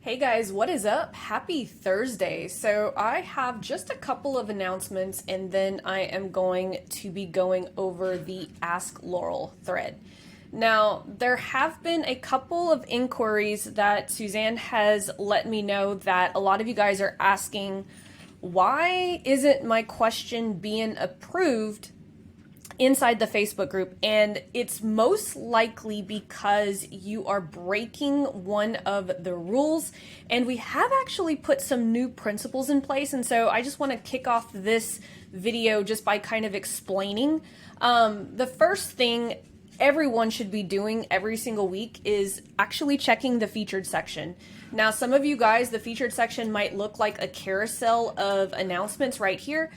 Hey guys, what is up? Happy Thursday. So I have just a couple of announcements and then I am going to be going over the Ask Laurel thread. Now, there have been a couple of inquiries that Suzanne has let me know that a lot of you guys are asking, why isn't my question being approved inside the Facebook group? And it's most likely because you are breaking one of the rules, and we have actually put some new principles in place. And so I just want to kick off this video just by kind of explaining. The first thing everyone should be doing every single week is actually checking the featured section. Now, some of you guys, the featured section might look like a carousel of announcements right here.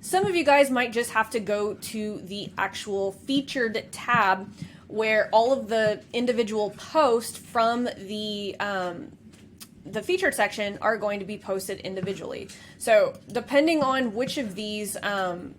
Some of you guys might just have to go to the actual featured tab where all of the individual posts from the featured section are going to be posted individually. So depending on which of these it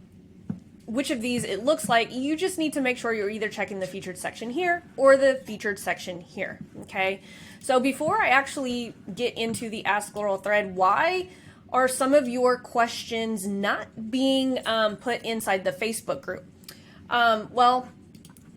looks like, you just need to make sure you're either checking the featured section here or the featured section here, okay? So before I actually get into the Ask Laurel thread, why are some of your questions not being put inside the Facebook group? Well,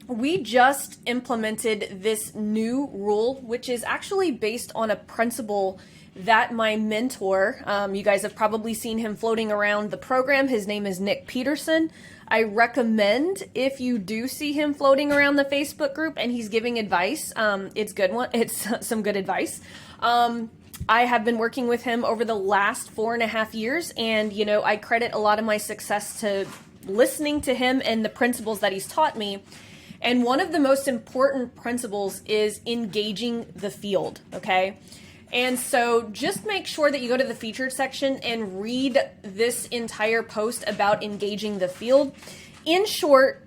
we just implemented this new rule, which is actually based on a principle that my mentor, you guys have probably seen him floating around the program. His name is Nick Peterson. I recommend, if you do see him floating around the Facebook group and he's giving advice, it's some good advice. I have been working with him over the last 4.5 years, and I credit a lot of my success to listening to him and the principles that he's taught me. And one of the most important principles is engaging the field, okay? And so just make sure that you go to the featured section and read this entire post about engaging the field. In short,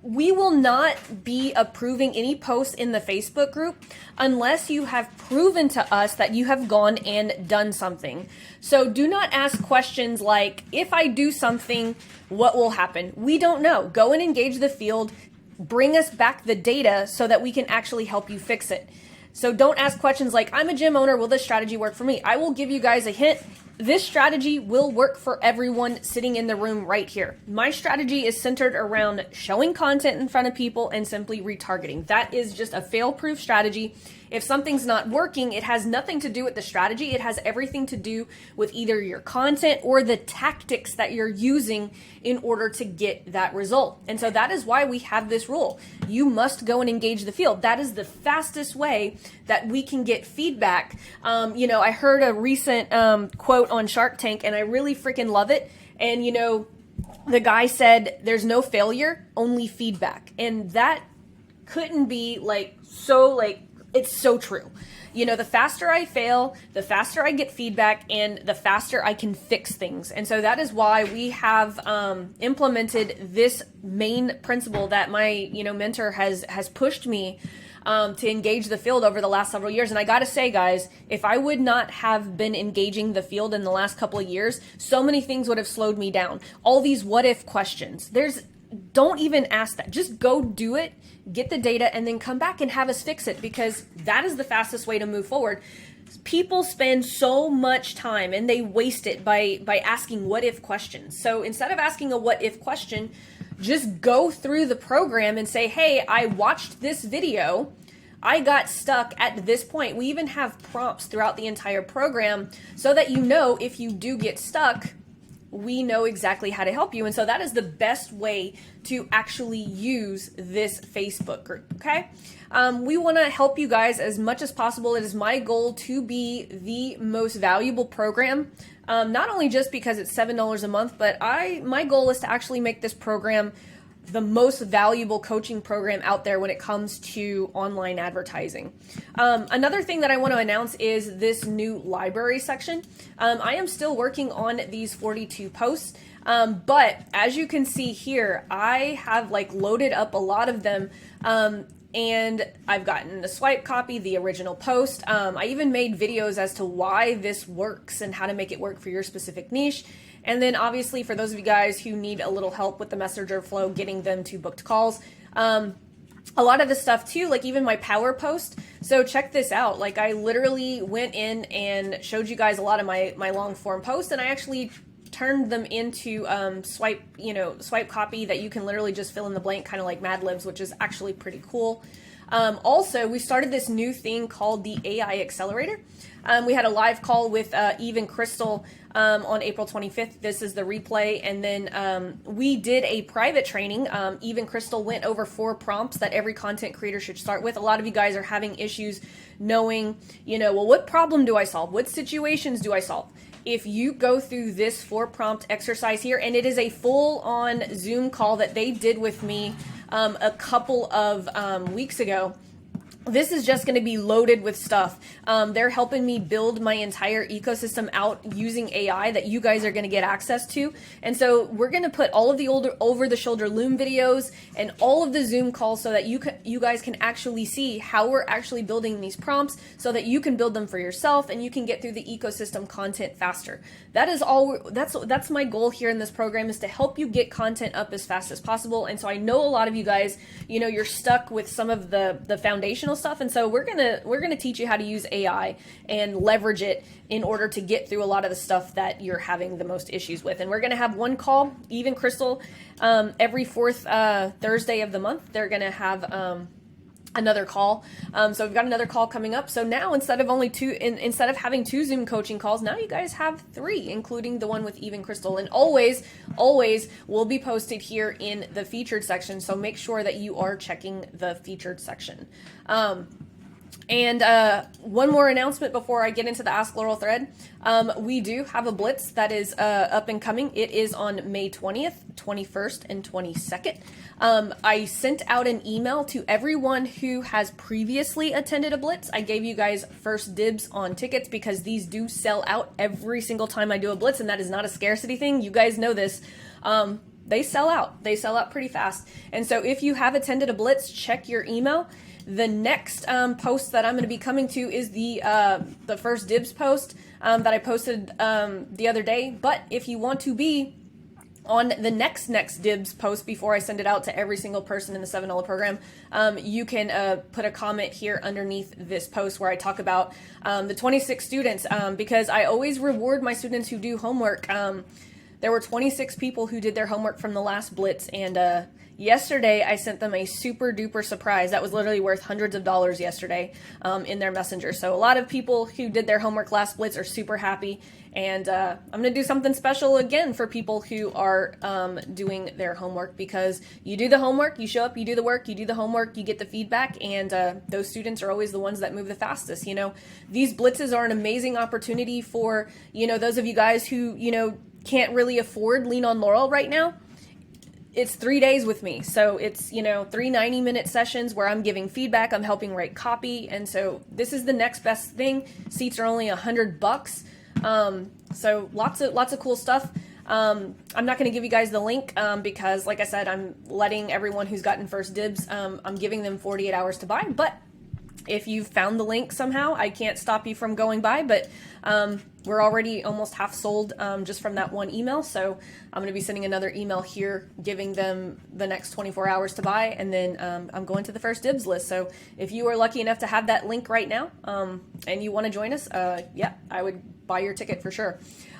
we will not be approving any posts in the Facebook group unless you have proven to us that you have gone and done something. So do not ask questions like, if I do something, what will happen? We don't know. Go and engage the field. Bring us back the data so that we can actually help you fix it. So don't ask questions like, I'm a gym owner, will this strategy work for me? I will give you guys a hint. This strategy will work for everyone sitting in the room right here. My strategy is centered around showing content in front of people and simply retargeting. That is just a fail-proof strategy. If something's not working, it has nothing to do with the strategy. It has everything to do with either your content or the tactics that you're using in order to get that result. And so that is why we have this rule. You must go and engage the field. That is the fastest way that we can get feedback. I heard a recent quote on Shark Tank, and I really freaking love it. And, the guy said, there's no failure, only feedback. And that couldn't be it's so true. The faster I fail, the faster I get feedback, and the faster I can fix things. And so that is why we have implemented this main principle that my mentor has pushed me to engage the field over the last several years. And I got to say, guys, if I would not have been engaging the field in the last couple of years, so many things would have slowed me down. All these what if questions. Don't even ask that. Just go do it, get the data, and then come back and have us fix it, because that is the fastest way to move forward. People spend so much time and they waste it by asking what if questions. So instead of asking a what if question, just go through the program and say, hey, I watched this video. I got stuck at this point. We even have prompts throughout the entire program so that if you do get stuck, we know exactly how to help you. And so that is the best way to actually use this Facebook group, okay? We want to help you guys as much as possible. It is my goal to be the most valuable program, not only just because it's $7 a month, but my goal is to actually make this program the most valuable coaching program out there when it comes to online advertising. Another thing that I want to announce is this new library section. I am still working on these 42 posts, but as you can see here, I have loaded up a lot of them, and I've gotten the swipe copy, the original post. I even made videos as to why this works and how to make it work for your specific niche. And then obviously for those of you guys who need a little help with the messenger flow, getting them to booked calls, a lot of the stuff too, like even my power post. So check this out. Like I literally went in and showed you guys a lot of my long form posts, and I actually turned them into swipe copy that you can literally just fill in the blank, kind of like Mad Libs, which is actually pretty cool. Also, we started this new thing called the AI Accelerator. We had a live call with Eve and Crystal on April 25th. This is the replay. And then we did a private training. Eve and Crystal went over 4 prompts that every content creator should start with. A lot of you guys are having issues knowing, well, what problem do I solve? What situations do I solve? If you go through this 4-prompt exercise here, and it is a full-on Zoom call that they did with me a couple of weeks ago, this is just going to be loaded with stuff. They're helping me build my entire ecosystem out using AI that you guys are going to get access to. And so we're going to put all of the older over-the-shoulder Loom videos and all of the Zoom calls so that you guys can actually see how we're actually building these prompts so that you can build them for yourself and you can get through the ecosystem content faster. That is all. That's my goal here in this program, is to help you get content up as fast as possible. And so I know a lot of you guys, you're stuck with some of the foundational stuff, and so we're gonna teach you how to use AI and leverage it in order to get through a lot of the stuff that you're having the most issues with. And we're gonna have one call, even Crystal, every 4th Thursday of the month. They're gonna have another call. So we've got another call coming up. So now instead of having 2 Zoom coaching calls, now you guys have 3, including the one with Eve and Crystal. And always will be posted here in the featured section. So make sure that you are checking the featured section. And one more announcement before I get into the Ask Laurel thread. We do have a blitz that is up and coming. It is on May 20th, 21st, and 22nd. I sent out an email to everyone who has previously attended a blitz. I gave you guys first dibs on tickets because these do sell out every single time I do a blitz, and that is not a scarcity thing. You guys know this. They sell out. They sell out pretty fast. And so if you have attended a blitz, check your email. The next post that I'm going to be coming to is the first dibs post that I posted the other day. But if you want to be on the next dibs post before I send it out to every single person in the $7 program, you can put a comment here underneath this post where I talk about the 26 students, because I always reward my students who do homework. There were 26 people who did their homework from the last blitz, and yesterday I sent them a super duper surprise that was literally worth hundreds of dollars yesterday in their messenger. So a lot of people who did their homework last blitz are super happy, and I'm going to do something special again for people who are doing their homework, because you do the homework, you show up, you do the work, you do the homework, you get the feedback, and those students are always the ones that move the fastest. These blitzes are an amazing opportunity for those of you guys who can't really afford Lean on Laurel right now. It's 3 days with me. So it's, 3 90-minute sessions where I'm giving feedback, I'm helping write copy. And so this is the next best thing. Seats are only $100. So lots of cool stuff. I'm not going to give you guys the link because, like I said, I'm letting everyone who's gotten first dibs, I'm giving them 48 hours to buy. But if you've found the link somehow, I can't stop you from going by, but we're already almost half sold just from that one email. So I'm going to be sending another email here giving them the next 24 hours to buy, and then I'm going to the first dibs list. So if you are lucky enough to have that link right now and you want to join us, yeah, I would buy your ticket for sure.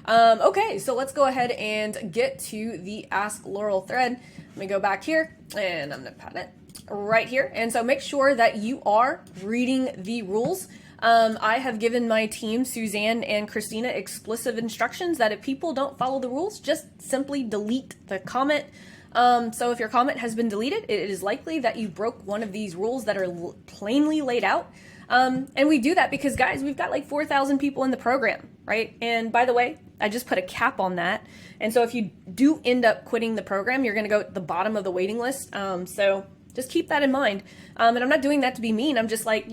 Okay, so let's go ahead and get to the Ask Laurel thread. Let me go back here, and I'm going to pat it right here. And so make sure that you are reading the rules. I have given my team, Suzanne and Christina, explicit instructions that if people don't follow the rules, just simply delete the comment. So if your comment has been deleted, it is likely that you broke one of these rules that are plainly laid out. And we do that because, guys, we've got like 4,000 people in the program, right? And by the way, I just put a cap on that. And so if you do end up quitting the program, you're going to go at the bottom of the waiting list. So just keep that in mind. And I'm not doing that to be mean. I'm just like,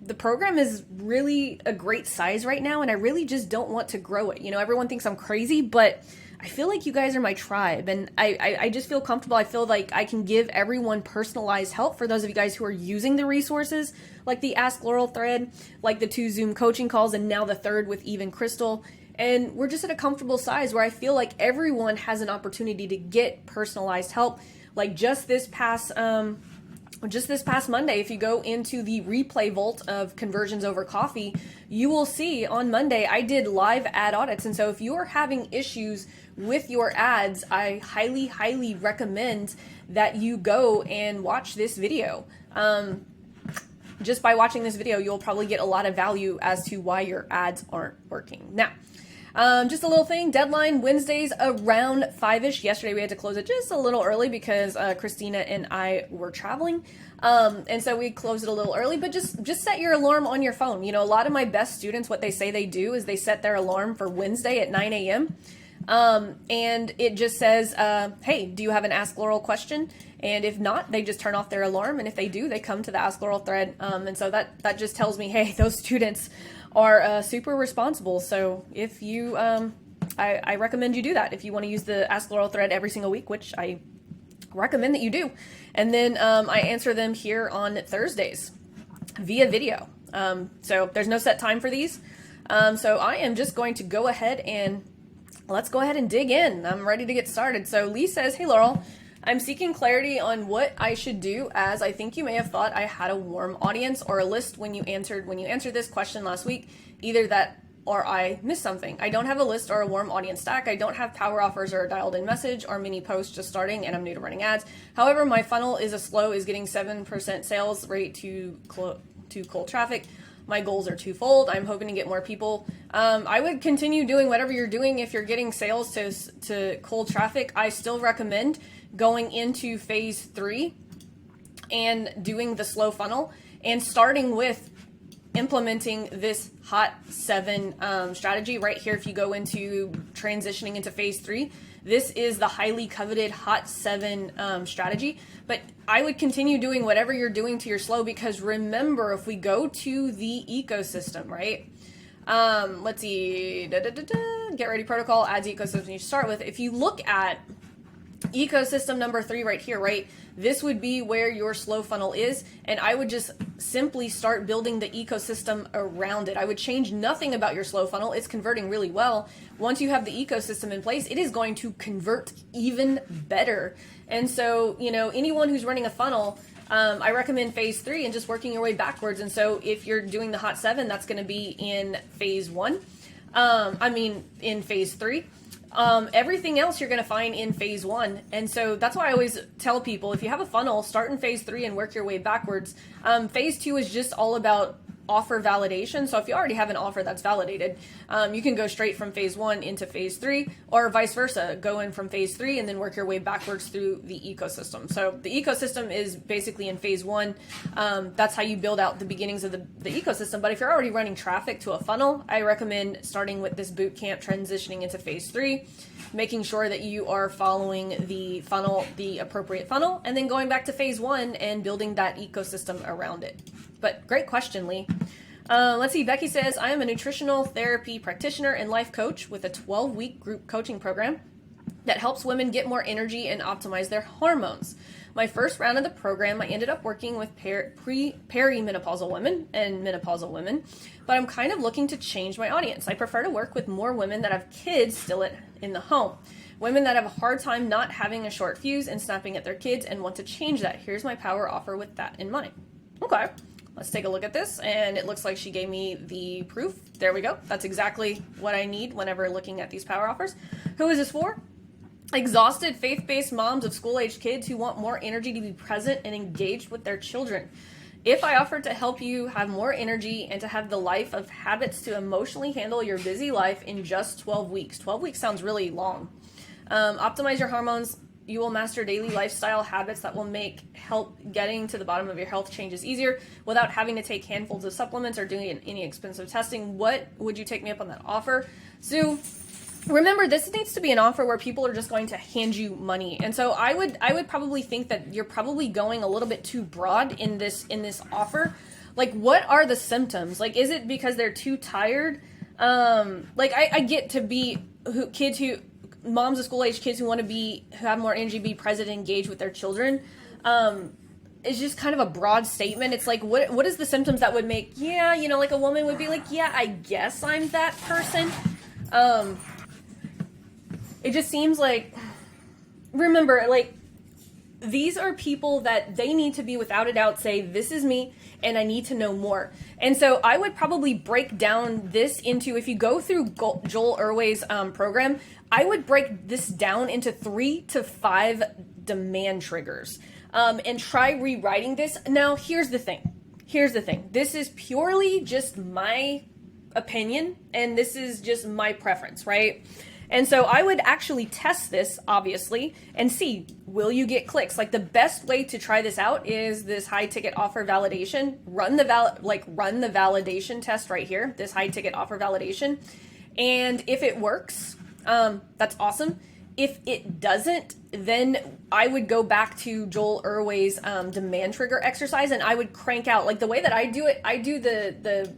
the program is really a great size right now, and I really just don't want to grow it. Everyone thinks I'm crazy, but I feel like you guys are my tribe, and I just feel comfortable. I feel like I can give everyone personalized help for those of you guys who are using the resources, like the Ask Laurel thread, like the 2 Zoom coaching calls, and now the 3rd with Eve and Crystal. And we're just at a comfortable size where I feel like everyone has an opportunity to get personalized help. Like just this past just this past Monday, if you go into the replay vault of Conversions Over Coffee, you will see on Monday I did live ad audits. And so if you are having issues with your ads, I highly, highly recommend that you go and watch this video. Just by watching this video, you'll probably get a lot of value as to why your ads aren't working. Now, just a little thing, deadline Wednesdays around 5-ish. Yesterday we had to close it just a little early because Christina and I were traveling. And so we closed it a little early, but just set your alarm on your phone. You know, a lot of my best students, what they say they do is they set their alarm for Wednesday at 9 a.m. And it just says, hey, do you have an Ask Laurel question? And if not, they just turn off their alarm. And if they do, they come to the Ask Laurel thread. And so that just tells me, hey, those students are super responsible. So if you, I recommend you do that if you want to use the Ask Laurel thread every single week, which I recommend that you do. And then I answer them here on Thursdays via video. So there's no set time for these. So I am just going to go ahead and let's go ahead and dig in. I'm ready to get started. So Lee says, hey, Laurel, I'm seeking clarity on what I should do, as I think you may have thought I had a warm audience or a list when you answered this question last week. Either that or I missed something. I don't have a list or a warm audience stack. I don't have power offers or a dialed in message or mini posts just starting, and I'm new to running ads. However, my funnel is getting 7% sales rate to cold traffic. My goals are twofold. I'm hoping to get more people. I would continue doing whatever you're doing. If you're getting sales to cold traffic, I still recommend going into phase 3 and doing the slow funnel and starting with implementing this hot 7 strategy right here. If you go into transitioning into phase 3, this is the highly coveted hot 7 strategy. But I would continue doing whatever you're doing to your slow, because remember, if we go to the ecosystem, right? Let's see, get ready protocol, ads ecosystem you start with. If you look at ecosystem number 3 right here, right? This would be where your slow funnel is, and I would just simply start building the ecosystem around it. I would change nothing about your slow funnel. It's converting really well. Once you have the ecosystem in place, it is going to convert even better. And so, you know, anyone who's running a funnel, I recommend phase 3 and just working your way backwards. And so if you're doing the hot 7, that's going to be in phase 1. In phase 3. Everything else you're going to find in phase 1. And so that's why I always tell people, if you have a funnel, start in phase 3 and work your way backwards. Phase 2 is just all about offer validation. So if you already have an offer that's validated, you can go straight from phase 1 into phase 3, or vice versa, go in from phase 3 and then work your way backwards through the ecosystem. So the ecosystem is basically in phase 1. That's how you build out the beginnings of the ecosystem. But if you're already running traffic to a funnel, I recommend starting with this boot camp, transitioning into phase 3, making sure that you are following the funnel, the appropriate funnel, and then going back to phase 1 and building that ecosystem around it. But great question, Lee. Let's see. Becky says, I am a nutritional therapy practitioner and life coach with a 12-week group coaching program that helps women get more energy and optimize their hormones. My first round of the program, I ended up working with perimenopausal women and menopausal women, but I'm kind of looking to change my audience. I prefer to work with more women that have kids still in the home. Women that have a hard time not having a short fuse and snapping at their kids and want to change that. Here's my power offer with that in mind. Okay. Let's take a look at this, and it looks like she gave me the proof. There we go. That's exactly what I need whenever looking at these power offers. Who is this for? Exhausted, faith-based moms of school-aged kids who want more energy to be present and engaged with their children. If I offer to help you have more energy and to have the life of habits to emotionally handle your busy life in just 12 weeks. 12 weeks sounds really long. Optimize your hormones. You will master daily lifestyle habits that will help getting to the bottom of your health changes easier without having to take handfuls of supplements or doing any expensive testing. What would you take me up on that offer? So remember, this needs to be an offer where people are just going to hand you money. And so I would probably think that you're probably going a little bit too broad in this offer. Like, what are the symptoms? Like, is it because they're too tired? I get to be moms of school-age kids who have more energy, be present, and engage with their children. It's just kind of a broad statement. It's like, what is the symptoms that would make, like a woman would be like, yeah, I guess I'm that person. It just seems like, remember, like, these are people that they need to be, without a doubt, say, this is me and I need to know more. And so I would probably break down this into, if you go through Joel Irway's program, I would break this down into 3 to 5 demand triggers, and try rewriting this. Now, here's the thing. This is purely just my opinion, and this is just my preference, right? And so I would actually test this, obviously, and see, will you get clicks? Like, the best way to try this out is this high ticket offer validation. Run the validation test right here, this high ticket offer validation. And if it works, that's awesome. If it doesn't, then I would go back to Joel Irway's demand trigger exercise, and I would crank out, like the way that I do it, I do the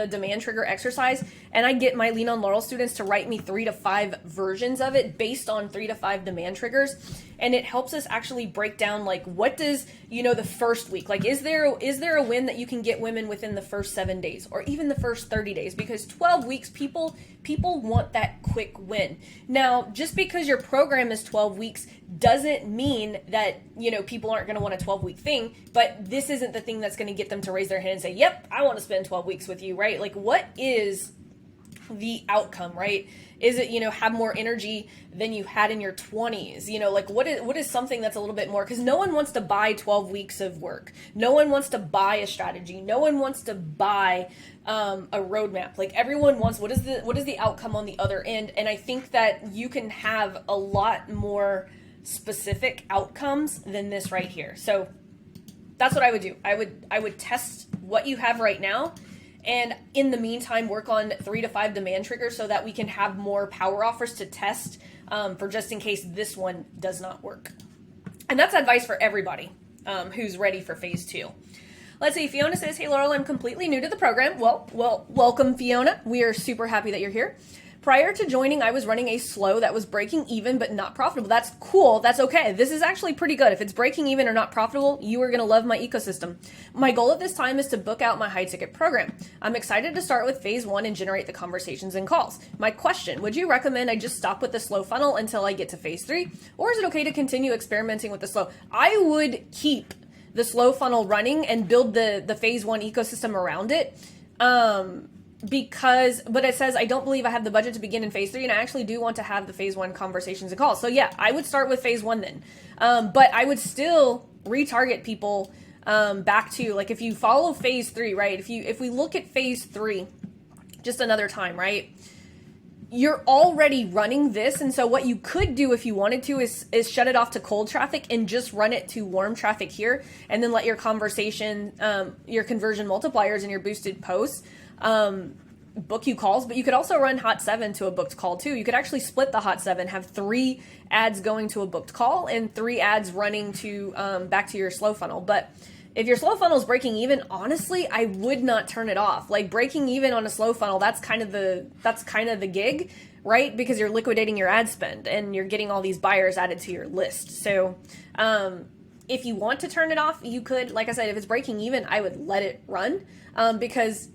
demand trigger exercise, and I get my Lean on Laurel students to write me 3 to 5 versions of it based on 3 to 5 demand triggers. And it helps us actually break down, like, what does, the first week, like, is there a win that you can get women within the first 7 days or even the first 30 days? Because 12 weeks, people want that quick win. Now, just because your program is 12 weeks doesn't mean that, people aren't going to want a 12-week thing, but this isn't the thing that's going to get them to raise their hand and say, yep, I want to spend 12 weeks with you, right? Like, what is the outcome, right? Is it, have more energy than you had in your 20s? Like, what is something that's a little bit more? Because no one wants to buy 12 weeks of work. No one wants to buy a strategy. No one wants to buy a roadmap. Like, everyone wants, what is the outcome on the other end? And I think that you can have a lot more specific outcomes than this right here. So that's what I would do. I would test what you have right now, and in the meantime, work on 3 to 5 demand triggers so that we can have more power offers to test, for just in case this one does not work. And that's advice for everybody who's ready for phase 2. Let's see, Fiona says, hey, Laurel, I'm completely new to the program. Well, welcome, Fiona. We are super happy that you're here. Prior to joining, I was running a slow that was breaking even but not profitable. That's cool. That's okay. This is actually pretty good. If it's breaking even or not profitable, you are going to love my ecosystem. My goal at this time is to book out my high ticket program. I'm excited to start with phase 1 and generate the conversations and calls. My question, would you recommend I just stop with the slow funnel until I get to phase 3? Or is it okay to continue experimenting with the slow? I would keep the slow funnel running and build the phase 1 ecosystem around it. But it says, I don't believe I have the budget to begin in phase 3, and I actually do want to have the phase 1 conversations and calls. So yeah, I would start with phase 1 then. But I would still retarget people back to, like, if you follow phase 3, right? If we look at phase 3 just another time, right? You're already running this, and so what you could do if you wanted to is shut it off to cold traffic and just run it to warm traffic here, and then let your conversation, your conversion multipliers and your boosted posts book you calls. But you could also run hot 7 to a booked call too. You could actually split the hot 7, have 3 ads going to a booked call and 3 ads running to back to your slow funnel. But if your slow funnel is breaking even, honestly, I would not turn it off. Like, breaking even on a slow funnel, that's kind of the gig, right? Because you're liquidating your ad spend and you're getting all these buyers added to your list. So if you want to turn it off, you could. Like I said, if it's breaking even, I would let it run, because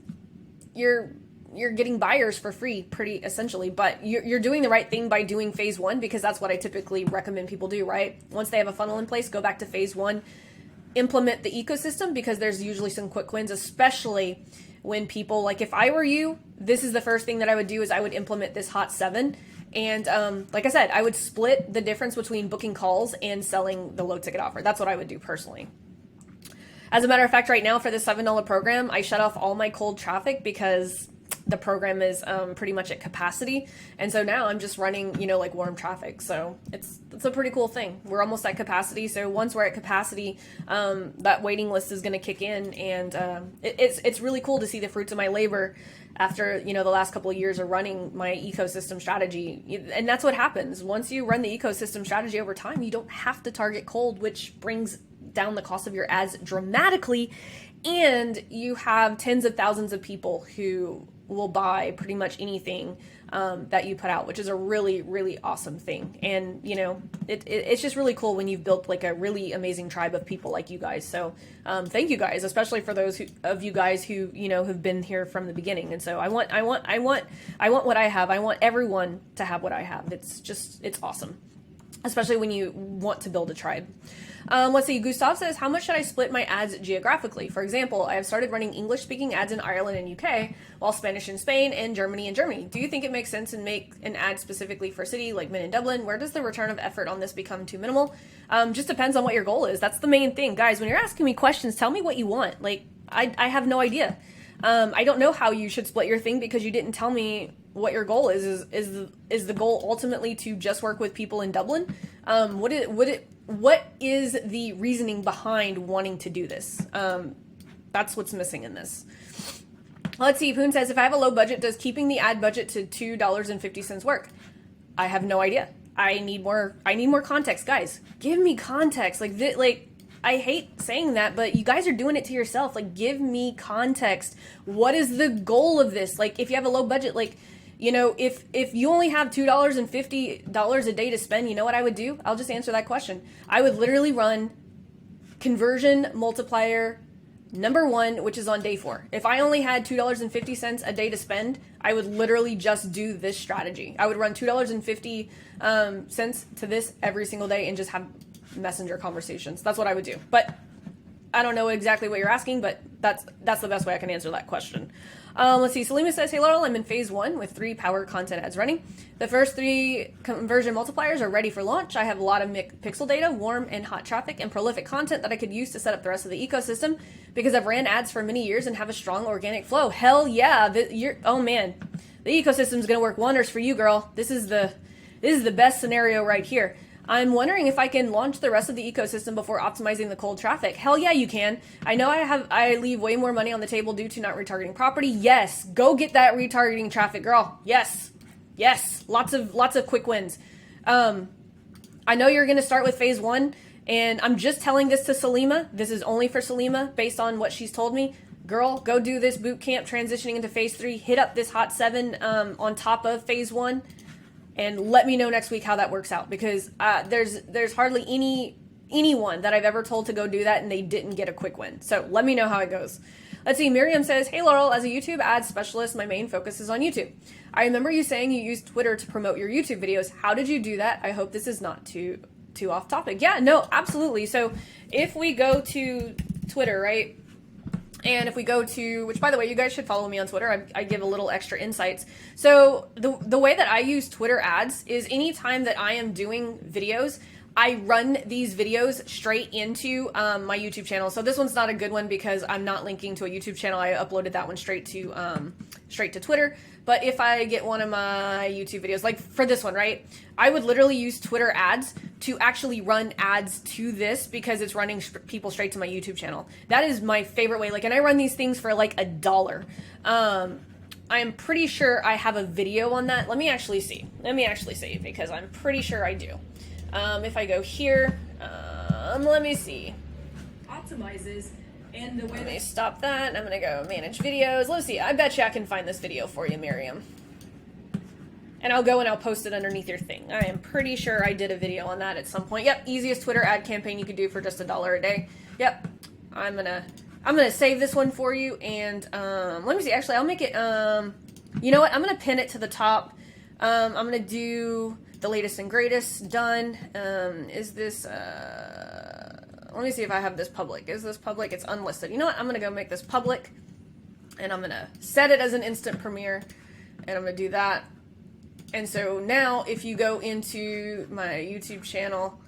you're getting buyers for free, pretty essentially. But you're doing the right thing by doing phase 1, because that's what I typically recommend people do, right? Once they have a funnel in place, go back to phase 1, implement the ecosystem, because there's usually some quick wins, especially when people, like, if I were you, this is the first thing that I would do, is I would implement this hot 7. And like I said, I would split the difference between booking calls and selling the low ticket offer. That's what I would do personally. As a matter of fact, right now for the $7 program, I shut off all my cold traffic because the program is pretty much at capacity. And so now I'm just running, like, warm traffic. So it's a pretty cool thing. We're almost at capacity. So once we're at capacity, that waiting list is going to kick in. And it's really cool to see the fruits of my labor after, the last couple of years of running my ecosystem strategy. And that's what happens. Once you run the ecosystem strategy over time, you don't have to target cold, which brings down the cost of your ads dramatically. And you have tens of thousands of people who will buy pretty much anything that you put out, which is a really, really awesome thing. And, it's just really cool when you've built, like, a really amazing tribe of people like you guys. So thank you guys, especially for those of you guys who, have been here from the beginning. And so I want what I have. I want everyone to have what I have. It's awesome, especially when you want to build a tribe. Let's see. Gustav says, how much should I split my ads geographically? For example, I have started running English-speaking ads in Ireland and UK, while Spanish in Spain and Germany and Germany. Do you think it makes sense to make an ad specifically for a city like Min and Dublin? Where does the return of effort on this become too minimal? Just depends on what your goal is. That's the main thing. Guys, when you're asking me questions, tell me what you want. Like, I have no idea. I don't know how you should split your thing because you didn't tell me what your goal is. Is the goal ultimately to just work with people in Dublin? What is the reasoning behind wanting to do this? That's what's missing in this. Let's see. Poon says, if I have a low budget, does keeping the ad budget to $2.50 work? I have no idea. I need more context, guys. Give me context. Like I hate saying that, but you guys are doing it to yourself. Like, give me context. What is the goal of this? Like, if you have a low budget, like, you know, if you only have $2.50 a day to spend, you know what I would do? I'll just answer that question. I would literally run conversion multiplier number 1, which is on day 4. If I only had $2.50 a day to spend, I would literally just do this strategy. I would run $2.50 to this every single day and just have messenger conversations. That's what I would do. But I don't know exactly what you're asking, but that's the best way I can answer that question. Let's see. Salima says, hey, Laurel, I'm in phase 1 with 3 power content ads running. The first 3 conversion multipliers are ready for launch. I have a lot of pixel data, warm and hot traffic, and prolific content that I could use to set up the rest of the ecosystem because I've ran ads for many years and have a strong organic flow. Hell yeah. Oh man, the ecosystem is going to work wonders for you, girl. This is the best scenario right here. I'm wondering if I can launch the rest of the ecosystem before optimizing the cold traffic. Hell yeah, you can. I know I leave way more money on the table due to not retargeting property. Yes, go get that retargeting traffic, girl. Yes, lots of quick wins. I know you're going to start with phase 1, and I'm just telling this to Salima. This is only for Salima based on what she's told me. Girl, go do this boot camp transitioning into phase 3. Hit up this hot 7 on top of phase 1. And let me know next week how that works out, because there's hardly anyone that I've ever told to go do that and they didn't get a quick win. So let me know how it goes. Let's see. Miriam says, hey, Laurel, as a YouTube ad specialist, my main focus is on YouTube. I remember you saying you used Twitter to promote your YouTube videos. How did you do that? I hope this is not too off topic. Yeah, no, absolutely. So if we go to Twitter, right? And if we go to, which by the way, you guys should follow me on Twitter. I give a little extra insights. So the way that I use Twitter ads is anytime that I am doing videos, I run these videos straight into my YouTube channel. So this one's not a good one because I'm not linking to a YouTube channel. I uploaded that one straight to Twitter. But if I get one of my YouTube videos, like for this one, right, I would literally use Twitter ads to actually run ads to this because it's running people straight to my YouTube channel. That is my favorite way. Like, and I run these things for like $1. I'm pretty sure I have a video on that. Let me actually see because I'm pretty sure I do. If I go here, let me see. Optimizes. And the way let me stop that. I'm going to go manage videos. Let's see. I bet you I can find this video for you, Miriam. And I'll go and I'll post it underneath your thing. I am pretty sure I did a video on that at some point. Yep, easiest Twitter ad campaign you could do for just $1 a day. Yep. I'm gonna save this one for you, and let me see. Actually, I'll make it. You know what? I'm gonna pin it to the top. I'm gonna do the latest and greatest. Done. Is this? Let me see if I have this public. Is this public? It's unlisted. You know what? I'm going to go make this public, and I'm going to set it as an instant premiere, and I'm going to do that. And so now if you go into my YouTube channel,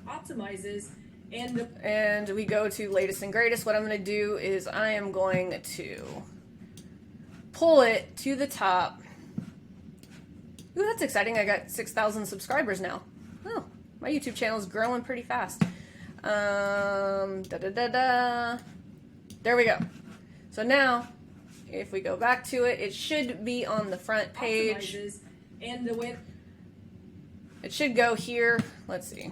optimizes, and we go to latest and greatest, what I'm going to do is I am going to pull it to the top. Ooh, that's exciting. I got 6,000 subscribers now. Oh, my YouTube channel is growing pretty fast. There we go. So now, if we go back to it, it should be on the front page. And the way it should go here. Let's see.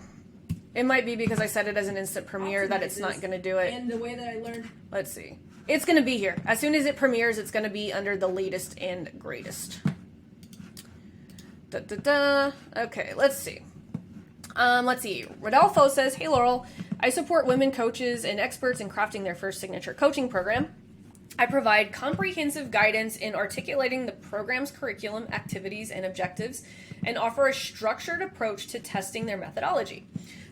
It might be because I set it as an instant premiere that it's not going to do it. And the way that I learned. Let's see. It's going to be here. As soon as it premieres, it's going to be under the latest and greatest. Okay, let's see. Rodolfo says, hey, Laurel, I support women coaches and experts in crafting their first signature coaching program. I provide comprehensive guidance in articulating the program's curriculum, activities, and objectives, and offer a structured approach to testing their methodology.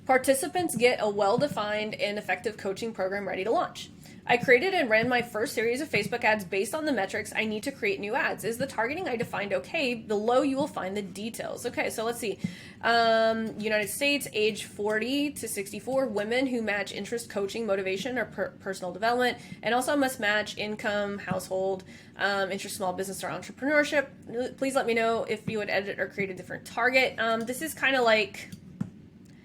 Participants get a well-defined and effective coaching program ready to launch. I created and ran my first series of Facebook ads based on the metrics I need to create new ads. Is the targeting I defined okay? Below you will find the details. Okay, so let's see. United States, age 40 to 64, women who match interest, coaching, motivation, or personal development, and also must match income, household, interest, small business, or entrepreneurship. Please let me know if you would edit or create a different target. This is kind of like,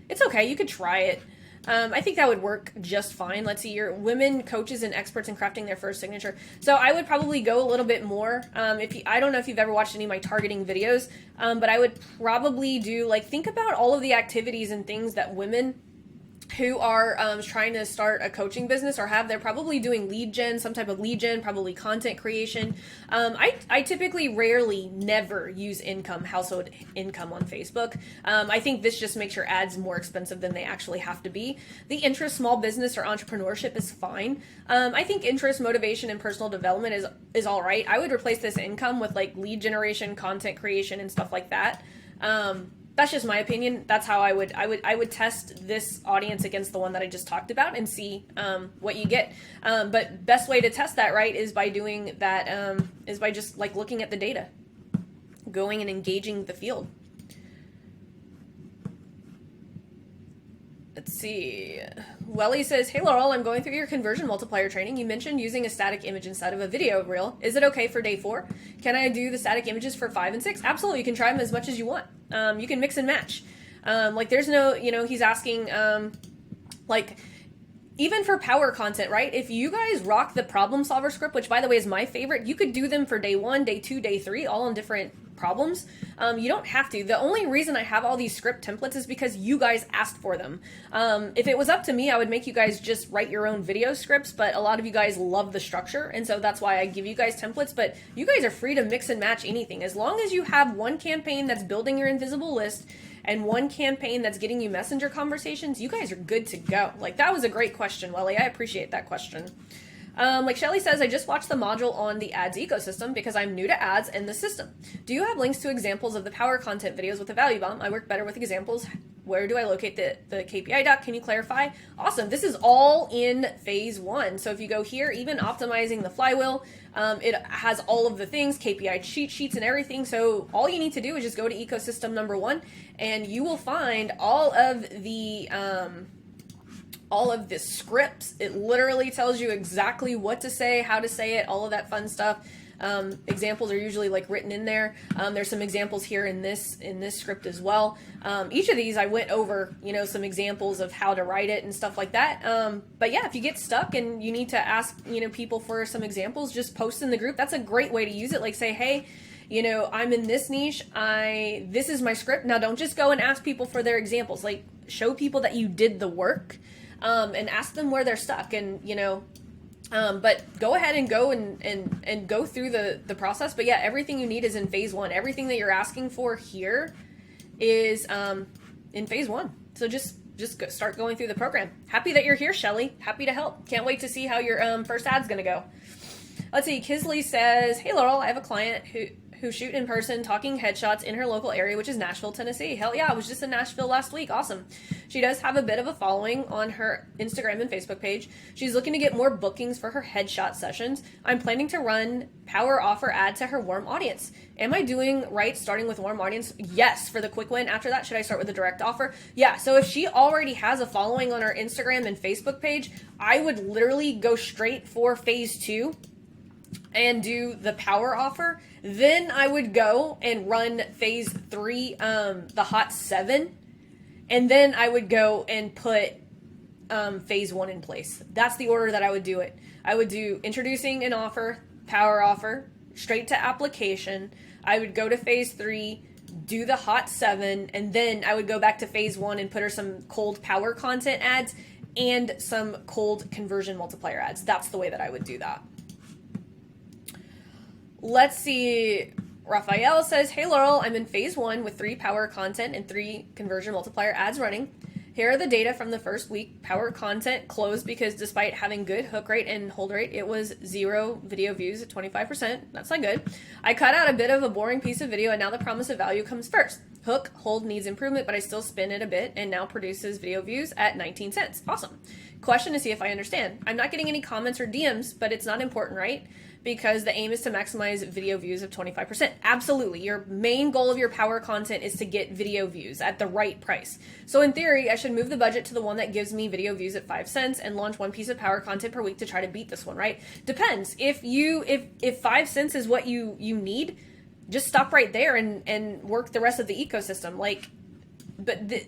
it's okay, you could try it. I think that would work just fine. Let's see, your women coaches and experts in crafting their first signature. So I would probably go a little bit more. I don't know if you've ever watched any of my targeting videos, but I would probably do, like, think about all of the activities and things that women who are trying to start a coaching business or they're probably doing lead gen, some type of lead gen, probably content creation. I typically never use household income on Facebook. I think this just makes your ads more expensive than they actually have to be. The interest, small business, or entrepreneurship is fine. I think interest, motivation, and personal development is all right. I would replace this income with like lead generation, content creation, and stuff like that. That's just my opinion. That's how I would test this audience against the one that I just talked about and see what you get. But best way to test that, right, is by doing that, is by just like looking at the data, going and engaging the field. Let's see. Welly says, hey Laurel, I'm going through your conversion multiplier training. You mentioned using a static image instead of a video reel. Is it okay for day 4? Can I do the static images for 5 and 6? Absolutely. You can try them as much as you want. You can mix and match. Like there's no, he's asking, like, even for power content, right? If you guys rock the problem solver script, which by the way is my favorite, you could do them for day 1, day 2, day 3, all on different problems. You don't have to. The only reason I have all these script templates is because you guys asked for them. If it was up to me, I would make you guys just write your own video scripts, but a lot of you guys love the structure, and so that's why I give you guys templates, but you guys are free to mix and match anything. As long as you have one campaign that's building your invisible list and one campaign that's getting you messenger conversations, you guys are good to go. Like, that was a great question, Welly. I appreciate that question. Like Shelly says, I just watched the module on the ads ecosystem because I'm new to ads and the system. Do you have links to examples of the power content videos with the value bomb? I work better with examples. Where do I locate the KPI doc? Can you clarify? Awesome. This is all in phase 1. So if you go here, even optimizing the flywheel, it has all of the things, KPI cheat sheets and everything. So all you need to do is just go to ecosystem number 1 and you will find all of the scripts. It literally tells you exactly what to say, how to say it, all of that fun stuff. Examples are usually like written in there. There's some examples here in this script as well. Each of these I went over, some examples of how to write it and stuff like that. But yeah, if you get stuck and you need to ask, people for some examples, just post in the group. That's a great way to use it. Like say, hey, I'm in this niche. This is my script. Now don't just go and ask people for their examples. Like show people that you did the work, and ask them where they're stuck and, but go ahead and go and go through the process. But yeah, everything you need is in phase 1. Everything that you're asking for here is in phase 1. So just start going through the program. Happy that you're here, Shelly. Happy to help. Can't wait to see how your first ad's going to go. Let's see. Kisley says, hey, Laurel, I have a client who shoot in person talking headshots in her local area, which is Nashville, Tennessee. Hell yeah, I was just in Nashville last week. Awesome. She does have a bit of a following on her Instagram and Facebook page. She's looking to get more bookings for her headshot sessions. I'm planning to run power offer ad to her warm audience. Am I doing right starting with warm audience? Yes, for the quick win. After that, should I start with a direct offer? Yeah, so if she already has a following on her Instagram and Facebook page, I would literally go straight for phase 2 and do the power offer. Then I would go and run phase 3, the hot 7, and then I would go and put phase 1 in place. That's the order that I would do it. I would do introducing an offer, power offer, straight to application. I would go to phase 3, do the hot 7, and then I would go back to phase 1 and put her some cold power content ads and some cold conversion multiplier ads. That's the way that I would do that. Let's see. Raphael says, hey Laurel, I'm in phase 1 with 3 power content and 3 conversion multiplier ads running. Here are the data from the first week. Power content closed because despite having good hook rate and hold rate, it was 0 video views at 25%. That's not good. I cut out a bit of a boring piece of video and now the promise of value comes first. Hook, hold needs improvement, but I still spin it a bit and now produces video views at 19 cents. Awesome. Question to see if I understand. I'm not getting any comments or DMs, but it's not important, right? Because the aim is to maximize video views of 25%. Absolutely. Your main goal of your power content is to get video views at the right price. So in theory, I should move the budget to the one that gives me video views at 5 cents and launch one piece of power content per week to try to beat this one, right? Depends. If 5 cents is what you need, just stop right there and work the rest of the ecosystem.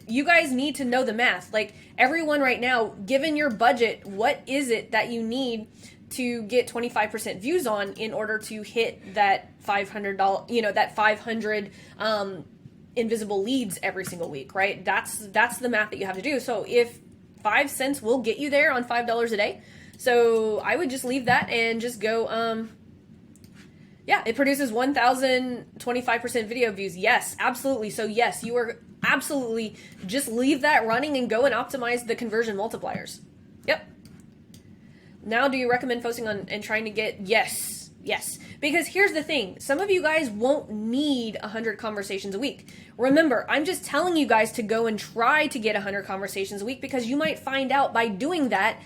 You guys need to know the math. Like everyone right now, given your budget, what is it that you need to get 25% views on in order to hit that $500, that 500 invisible leads every single week, right? That's the math that you have to do. So if 5 cents will get you there on $5 a day, so I would just leave that and just go, it produces 1,025% video views. Yes, absolutely. So yes, you are absolutely just leave that running and go and optimize the conversion multipliers. Yep. Now, do you recommend focusing on and trying to get, yes. Because here's the thing. Some of you guys won't need 100 conversations a week. Remember, I'm just telling you guys to go and try to get 100 conversations a week because you might find out by doing that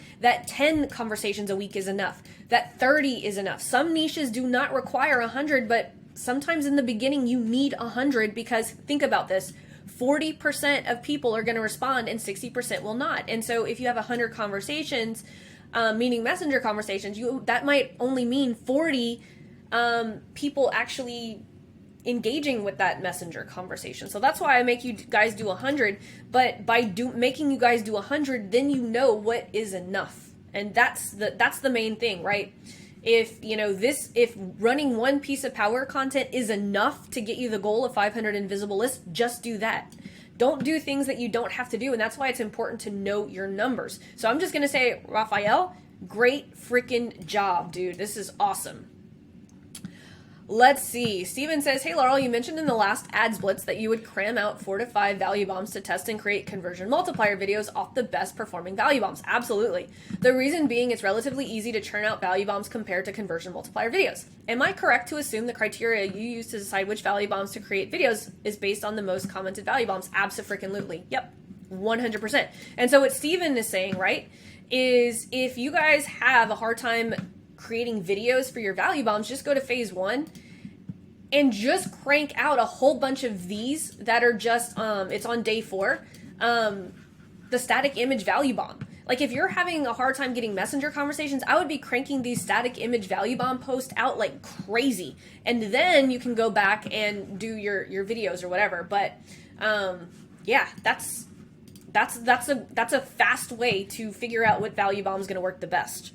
10 conversations a week is enough, that 30 is enough. Some niches do not require 100, but sometimes in the beginning you need 100 because think about this. 40% of people are going to respond and 60% will not. And so if you have 100 conversations, meaning messenger conversations, that might only mean 40 people actually engaging with that messenger conversation. So that's why I make you guys do 100. But by making you guys do 100, then you know what is enough, and that's the main thing, right? If running one piece of power content is enough to get you the goal of 500 invisible lists, just do that. Don't do things that you don't have to do, and that's why it's important to know your numbers. So I'm just going to say, Raphael, great freaking job, dude. This is awesome. Let's see. Steven says, hey, Laurel, you mentioned in the last ads blitz that you would cram out 4 to 5 value bombs to test and create conversion multiplier videos off the best performing value bombs. Absolutely. The reason being it's relatively easy to churn out value bombs compared to conversion multiplier videos. Am I correct to assume the criteria you use to decide which value bombs to create videos is based on the most commented value bombs? Abso-freaking-lutely. Yep. 100%. And so what Steven is saying, right, is if you guys have a hard time creating videos for your value bombs, just go to phase 1 and just crank out a whole bunch of these that are just, it's on day 4, the static image value bomb. Like if you're having a hard time getting messenger conversations, I would be cranking these static image value bomb posts out like crazy. And then you can go back and do your videos or whatever. But yeah, that's a fast way to figure out what value bomb is going to work the best.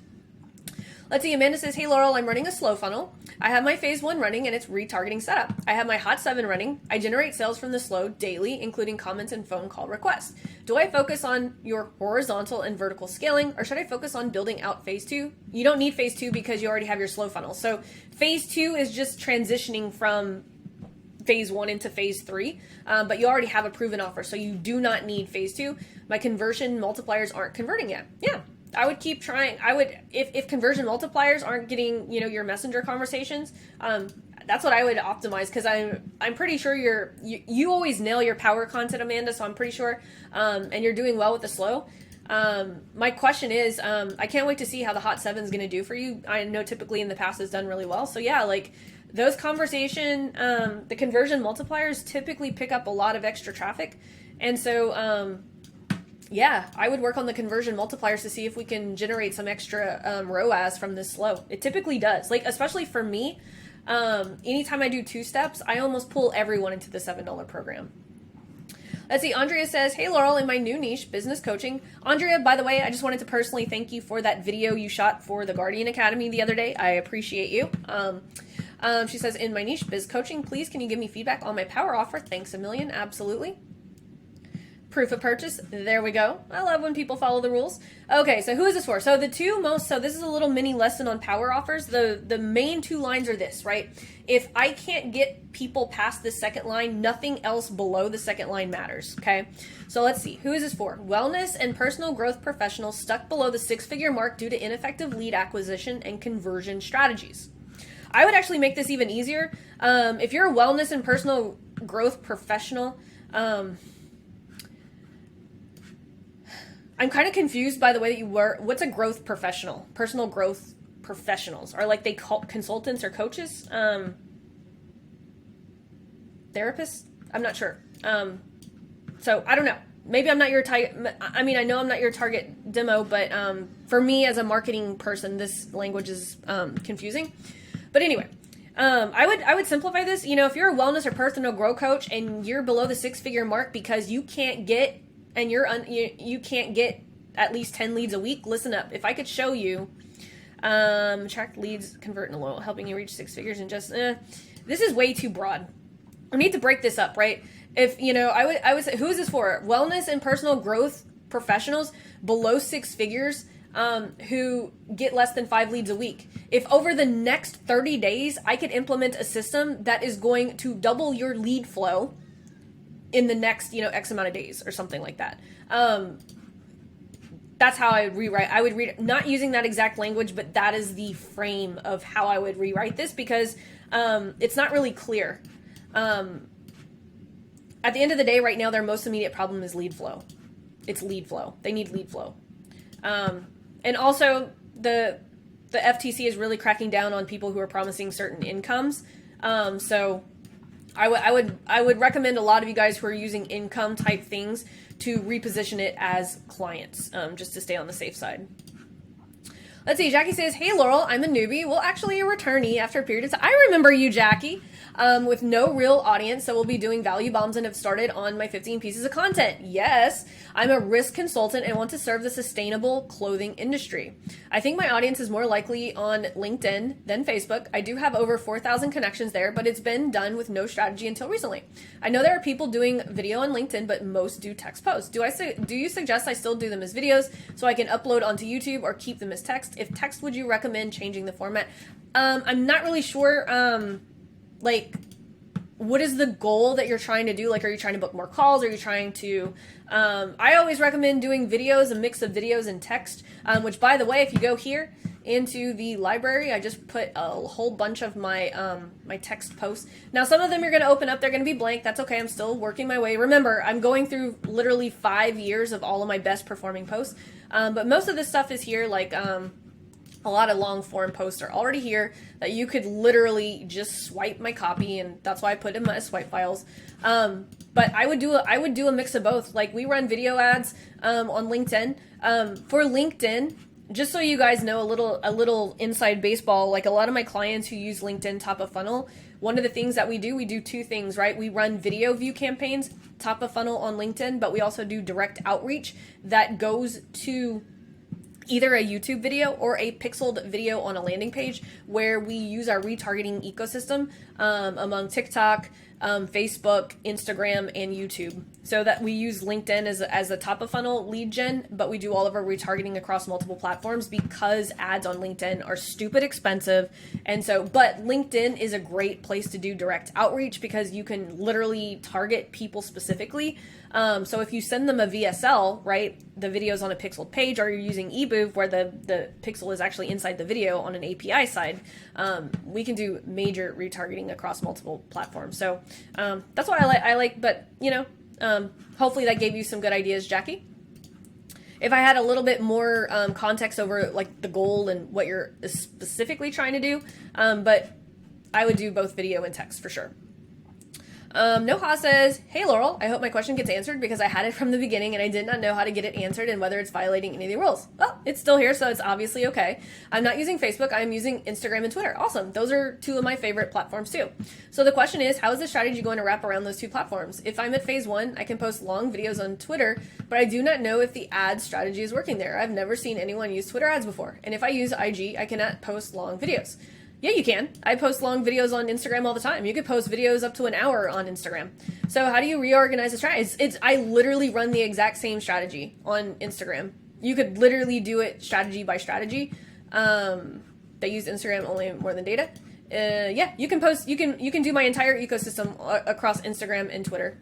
Let's see, Amanda says, hey Laurel, I'm running a slow funnel. I have my phase 1 running and it's retargeting setup. I have my hot 7 running. I generate sales from the slow daily, including comments and phone call requests. Do I focus on your horizontal and vertical scaling, or should I focus on building out phase 2? You don't need phase 2 because you already have your slow funnel. So phase 2 is just transitioning from phase 1 into phase 3, but you already have a proven offer. So you do not need phase 2. My conversion multipliers aren't converting yet. Yeah. I would keep trying. I would, if conversion multipliers aren't getting, your messenger conversations, that's what I would optimize, because I'm pretty sure you always nail your power content, Amanda, so I'm pretty sure, and you're doing well with the slow. My question is, I can't wait to see how the hot 7 is going to do for you. I know typically in the past it's done really well. So yeah, like those the conversion multipliers typically pick up a lot of extra traffic. And so, yeah, I would work on the conversion multipliers to see if we can generate some extra ROAS from this slow. It typically does. Like, especially for me, anytime I do 2 steps, I almost pull everyone into the $7 program. Let's see, Andrea says, hey Laurel, in my new niche, business coaching. Andrea, by the way, I just wanted to personally thank you for that video you shot for the Guardian Academy the other day. I appreciate you. She says, in my niche, biz coaching, please can you give me feedback on my power offer? Thanks a million. Absolutely. proof of purchase. There we go. I love when people follow the rules. Okay, so who is this for? So this is a little mini lesson on power offers. The main two lines are this, right? If I can't get people past the second line, nothing else below the second line matters, okay? So let's see. Who is this for? Wellness and personal growth professionals stuck below the 6-figure mark due to ineffective lead acquisition and conversion strategies. I would actually make this even easier. If you're a wellness and personal growth professional, I'm kind of confused by the way that you were. What's a growth professional? Personal growth professionals are like they call consultants or coaches, therapists. I'm not sure. So I don't know. Maybe I'm not your target. I mean, I know I'm not your target demo, but for me as a marketing person, this language is confusing. But anyway, I would simplify this. You know, if you're a wellness or personal growth coach and you're below the 6-figure mark because you can't get you can't get at least 10 leads a week, listen up. If I could show you attract leads, convert and loyal, helping you reach 6 figures and just this is way too broad. I need to break this up, right? If you know, I would say, who is this for? Wellness and personal growth professionals below 6 figures who get less than 5 leads a week. If over the next 30 days, I could implement a system that is going to double your lead flow in the next, X amount of days or something like that. That's how I would rewrite. I would read, not using that exact language, but that is the frame of how I would rewrite this because it's not really clear. At the end of the day, right now, their most immediate problem is lead flow. It's lead flow. They need lead flow. And also, the FTC is really cracking down on people who are promising certain incomes. So I would recommend a lot of you guys who are using income type things to reposition it as clients, just to stay on the safe side. Let's see. Jackie says, "Hey Laurel, I'm a newbie. Well, actually a returnee after a period of time. I remember you, Jackie. With no real audience, so we'll be doing value bombs and have started on my 15 pieces of content. Yes, I'm a risk consultant and want to serve the sustainable clothing industry. I think my audience is more likely on LinkedIn than Facebook. I do have over 4,000 connections there, but it's been done with no strategy until recently. I know there are people doing video on LinkedIn, but most do text posts. Do you suggest I still do them as videos so I can upload onto YouTube or keep them as text? If text, would you recommend changing the format?" I'm not really sure. What is the goal that you're trying to do? Like, are you trying to book more calls? Are you trying to, I always recommend doing videos, a mix of videos and text, which by the way, if you go here into the library, I just put a whole bunch of my, my text posts. Now, some of them you're going to open up. They're going to be blank. That's okay. I'm still working my way. Remember, I'm going through literally 5 years of all of my best performing posts. But most of this stuff is here, like, a lot of long form posts are already here that you could literally just swipe my copy, and that's why I put in my swipe files. But I would do a mix of both. Like, we run video ads on LinkedIn. For LinkedIn, just so you guys know a little inside baseball, like a lot of my clients who use LinkedIn top of funnel, one of the things that we do 2 things, right? We run video view campaigns, top of funnel on LinkedIn, but we also do direct outreach that goes to either a YouTube video or a pixeled video on a landing page where we use our retargeting ecosystem among TikTok, Facebook, Instagram, and YouTube. So that we use LinkedIn as a top of funnel lead gen, but we do all of our retargeting across multiple platforms because ads on LinkedIn are stupid expensive. And so, but LinkedIn is a great place to do direct outreach because you can literally target people specifically. So if you send them a VSL, right, the video's on a pixeled page, or you're using eBoov where the pixel is actually inside the video on an API side, we can do major retargeting across multiple platforms. So that's why I like, but hopefully that gave you some good ideas, Jackie. If I had a little bit more context over like the goal and what you're specifically trying to do, but I would do both video and text for sure. Noha says, "Hey Laurel, I hope my question gets answered because I had it from the beginning and I did not know how to get it answered and whether it's violating any of the rules." Well, it's still here, so it's obviously okay. I'm not using Facebook. I'm using Instagram and Twitter. Awesome. Those are 2 of my favorite platforms too. So the question is, how is the strategy going to wrap around those 2 platforms? If I'm at phase 1, I can post long videos on Twitter, but I do not know if the ad strategy is working there. I've never seen anyone use Twitter ads before. And if I use IG, I cannot post long videos. Yeah, you can. I post long videos on Instagram all the time. You could post videos up to an hour on Instagram. So how do you reorganize a strategy? I literally run the exact same strategy on Instagram. You could literally do it strategy by strategy. They use Instagram only more than data. Yeah, you can post. You can do my entire ecosystem across Instagram and Twitter.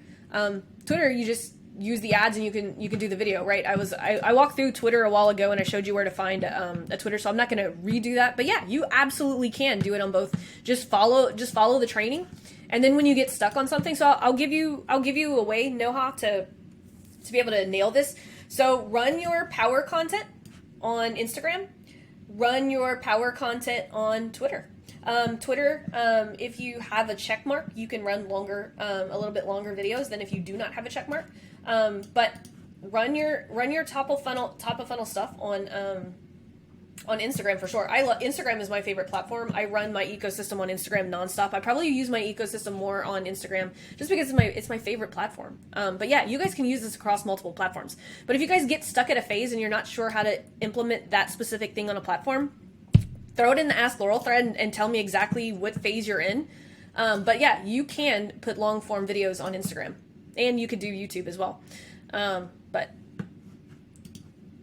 Twitter, you just use the ads and you can do the video, right? I walked through Twitter a while ago and I showed you where to find a Twitter, so I'm not going to redo that. But yeah, you absolutely can do it on both. Just follow the training, and then when you get stuck on something, so I'll give you a way, Noha, to be able to nail this. So run your power content on Instagram, run your power content on Twitter. Twitter, if you have a check mark, you can run longer, a little bit longer videos than if you do not have a check mark. But run your top of funnel stuff on Instagram for sure. Instagram is my favorite platform. I run my ecosystem on Instagram nonstop. I probably use my ecosystem more on Instagram just because it's my favorite platform. But yeah, you guys can use this across multiple platforms. But if you guys get stuck at a phase and you're not sure how to implement that specific thing on a platform, throw it in the Ask Laurel thread and tell me exactly what phase you're in. But yeah, you can put long form videos on Instagram, and you could do YouTube as well. But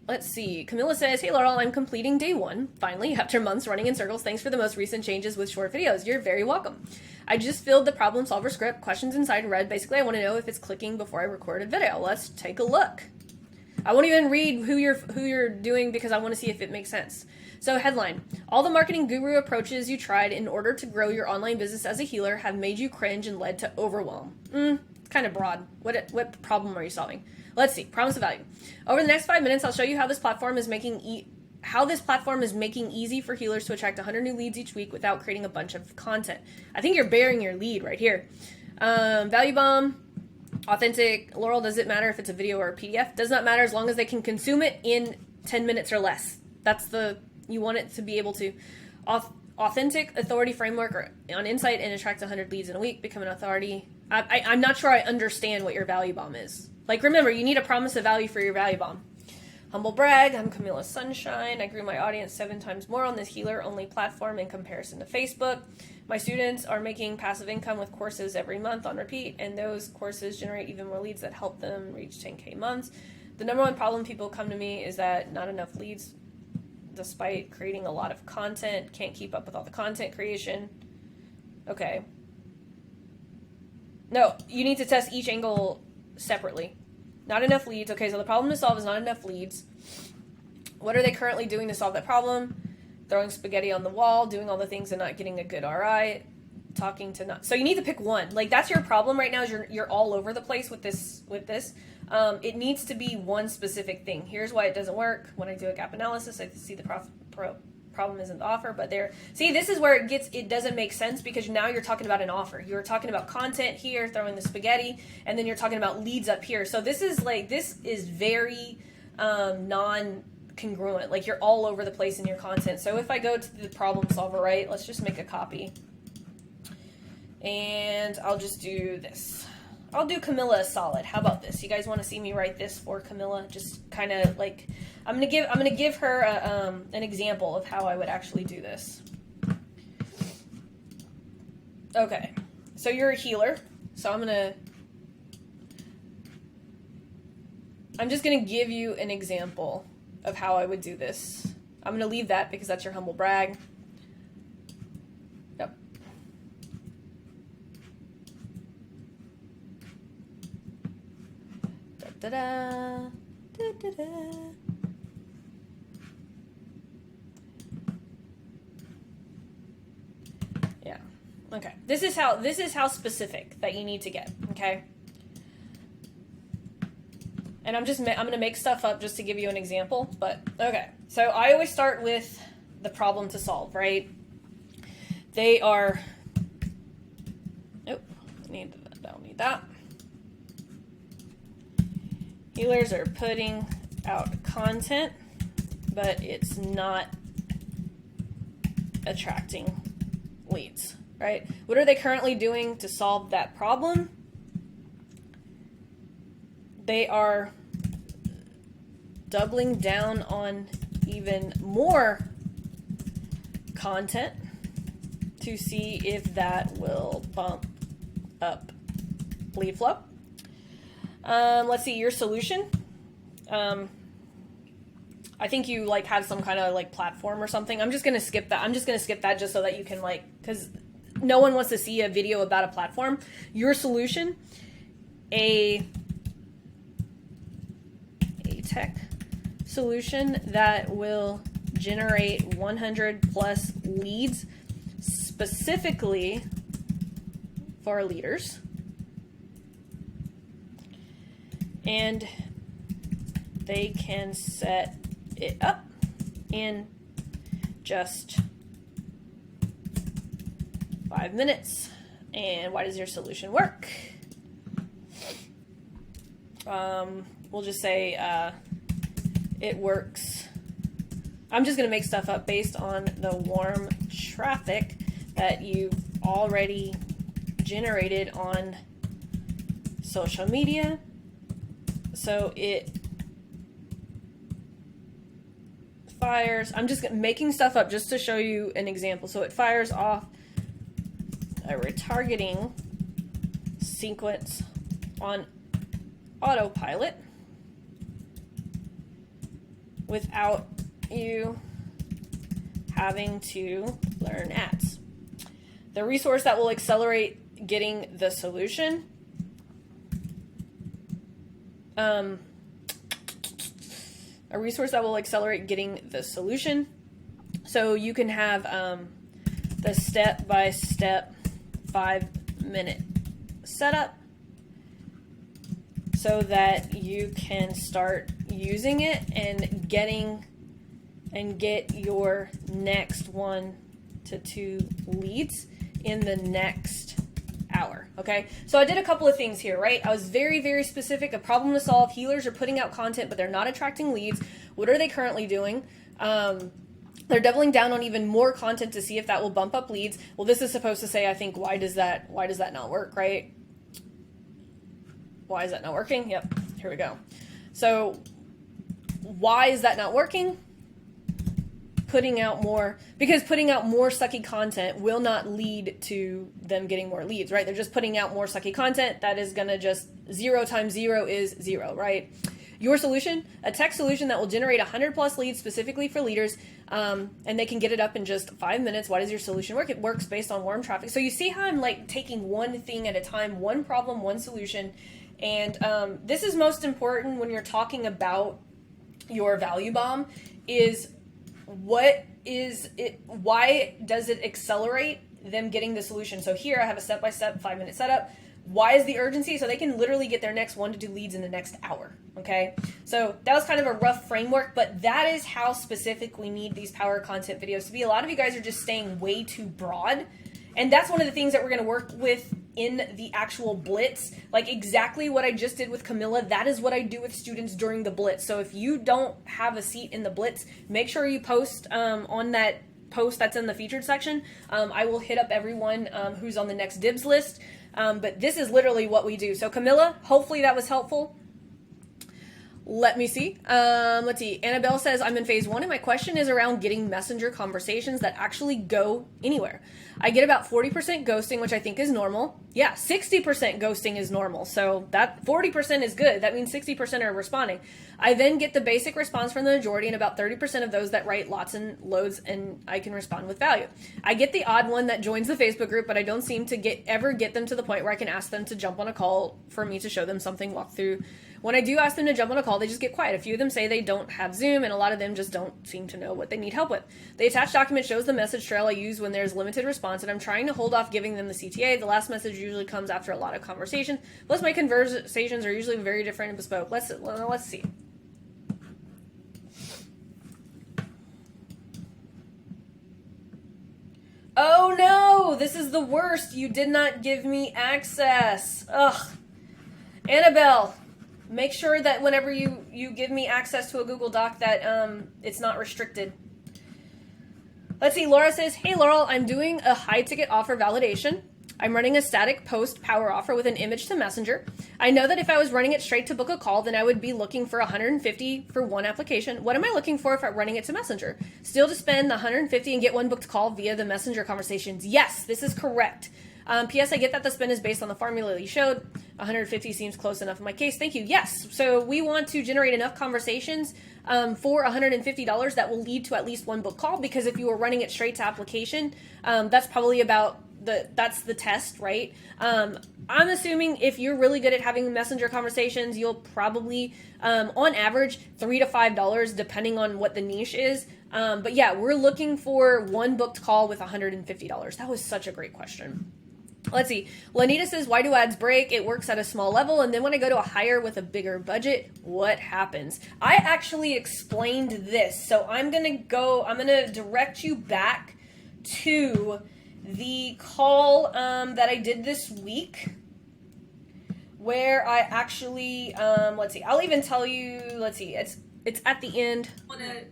let's see. Camilla says, "Hey Laurel, I'm completing day 1, finally, after months running in circles. Thanks for the most recent changes with short videos. You're very welcome. I just filled the problem solver script, questions inside in red. Basically, I want to know if it's clicking before I record a video. Let's take a look. I won't even read who you're doing because I want to see if it makes sense. So headline, all the marketing guru approaches you tried in order to grow your online business as a healer have made you cringe and led to overwhelm. It's kind of broad. What problem are you solving? Let's see. Promise of value. Over the next 5 minutes, I'll show you how this platform is making easy for healers to attract 100 new leads each week without creating a bunch of content. I think you're bearing your lead right here. Value bomb, authentic. Laurel, does it matter if it's a video or a PDF? Does not matter as long as they can consume it in 10 minutes or less. You want it to be able to authentic authority framework on insight and attract 100 leads in a week. Become an authority. I'm not sure I understand what your value bomb is. Like, remember, you need a promise of value for your value bomb. Humble brag. I'm Camilla Sunshine. I grew my audience 7 times more on this healer-only platform in comparison to Facebook. My students are making passive income with courses every month on repeat, and those courses generate even more leads that help them reach 10K months. The number one problem people come to me is that not enough leads, despite creating a lot of content, can't keep up with all the content creation. Okay. No, you need to test each angle separately. Not enough leads. Okay, so the problem to solve is not enough leads. What are they currently doing to solve that problem? Throwing spaghetti on the wall, doing all the things and not getting a good RI, talking to not. So you need to pick one. Like, that's your problem right now, is you're all over the place with this. It needs to be one specific thing. Here's why it doesn't work. When I do a gap analysis, I see the problem isn't the offer, but this is where it doesn't make sense, because now you're talking about an offer. You're talking about content here, throwing the spaghetti, and then you're talking about leads up here. So this is very non-congruent. Like, you're all over the place in your content. So if I go to the problem solver, right, let's just make a copy. And I'll just do this. I'll do Camilla a solid. How about this? You guys want to see me write this for Camilla? Just kind of like, I'm gonna give her an example of how I would actually do this. Okay, so you're a healer, so I'm just gonna give you an example of how I would do this. I'm gonna leave that because that's your humble brag. Yep. Da-da-da. Da-da-da. Yeah. Okay. This is how specific that you need to get, okay? And I'm going to make stuff up just to give you an example, but okay. So I always start with the problem to solve, right? They are, nope, I don't need that. Healers are putting out content, but it's not attracting leads, right? What are they currently doing to solve that problem? They are doubling down on even more content to see if that will bump up lead flow. Let's see your solution. I think you like had some kind of like platform or something. I'm just going to skip that. I'm just going to skip that just so that you can like, because no one wants to see a video about a platform. Your solution, a tech solution that will generate 100 plus leads specifically for leaders. And they can set it up in just 5 minutes. And why does your solution work? We'll just say it works. I'm just going to make stuff up based on the warm traffic that you've already generated on social media. So it fires, I'm just making stuff up just to show you an example. So it fires off a retargeting sequence on autopilot without you having to learn ads. The resource that will accelerate getting the solution. A resource that will accelerate getting the solution. So you can have the step-by-step 5-minute setup so that you can start using it and get your next 1 to 2 leads in the next hour. Okay, so I did a couple of things here, right? I was very, very specific, a problem to solve. Healers are putting out content, but they're not attracting leads. What are they currently doing? They're doubling down on even more content to see if that will bump up leads. Well, this is supposed to say, I think, why does that not work, right? Why is that not working? Yep, here we go. So why is that not working? Putting out more sucky content will not lead to them getting more leads, right? They're just putting out more sucky content that is going to just 0 times 0 is 0, right? Your solution, a tech solution that will generate 100 plus leads specifically for leaders, and they can get it up in just 5 minutes. Why does your solution work? It works based on warm traffic. So you see how I'm like taking one thing at a time, one problem, one solution. And this is most important when you're talking about your value bomb is what is it, why does it accelerate them getting the solution? So here I have a step-by-step 5-minute setup. Why is the urgency? So they can literally get their next 1 to 2 leads in the next hour. Okay, so that was kind of a rough framework, but that is how specific we need these power content videos to be. A lot of you guys are just staying way too broad, and that's one of the things that we're going to work with in the actual blitz. Like exactly what I just did with Camilla, that is what I do with students during the blitz. So if you don't have a seat in the blitz, make sure you post on that post that's in the featured section. I will hit up everyone who's on the next dibs list. But this is literally what we do. So Camilla, hopefully that was helpful. Let me see. Let's see. Annabelle says, I'm in phase 1 and my question is around getting messenger conversations that actually go anywhere. I get about 40% ghosting, which I think is normal. Yeah, 60% ghosting is normal. So that 40% is good. That means 60% are responding. I then get the basic response from the majority and about 30% of those that write lots and loads, and I can respond with value. I get the odd one that joins the Facebook group, but I don't seem to ever get them to the point where I can ask them to jump on a call for me to show them something, walk through. When I do ask them to jump on a call, they just get quiet. A few of them say they don't have Zoom, and a lot of them just don't seem to know what they need help with. The attached document shows the message trail I use when there's limited response, and I'm trying to hold off giving them the CTA. The last message usually comes after a lot of conversation. Plus, my conversations are usually very different and bespoke. Let's see. Oh no, this is the worst. You did not give me access. Ugh. Annabelle, make sure that whenever you give me access to a Google Doc that it's not restricted. Let's see, Laura says, hey Laurel, I'm doing a high ticket offer validation. I'm running a static post power offer with an image to Messenger. I know that if I was running it straight to book a call, then I would be looking for 150 for one application. What am I looking for if I'm running it to Messenger? Still to spend the 150 and get one booked call via the Messenger conversations. Yes, this is correct. P.S. I get that the spend is based on the formula you showed. 150 seems close enough in my case. Thank you. Yes. So we want to generate enough conversations for $150 that will lead to at least one book call, because if you were running it straight to application, that's probably about that's the test, right? I'm assuming if you're really good at having messenger conversations, you'll probably, on average, $3 to $5, depending on what the niche is. But yeah, we're looking for one booked call with $150. That was such a great question. Let's see. Lanita says, why do ads break? It works at a small level, and then when I go to a higher with a bigger budget, what happens? I actually explained this, so I'm going to direct you back to the call that I did this week, where I actually, let's see, I'll even tell you, let's see, it's at the end. Want to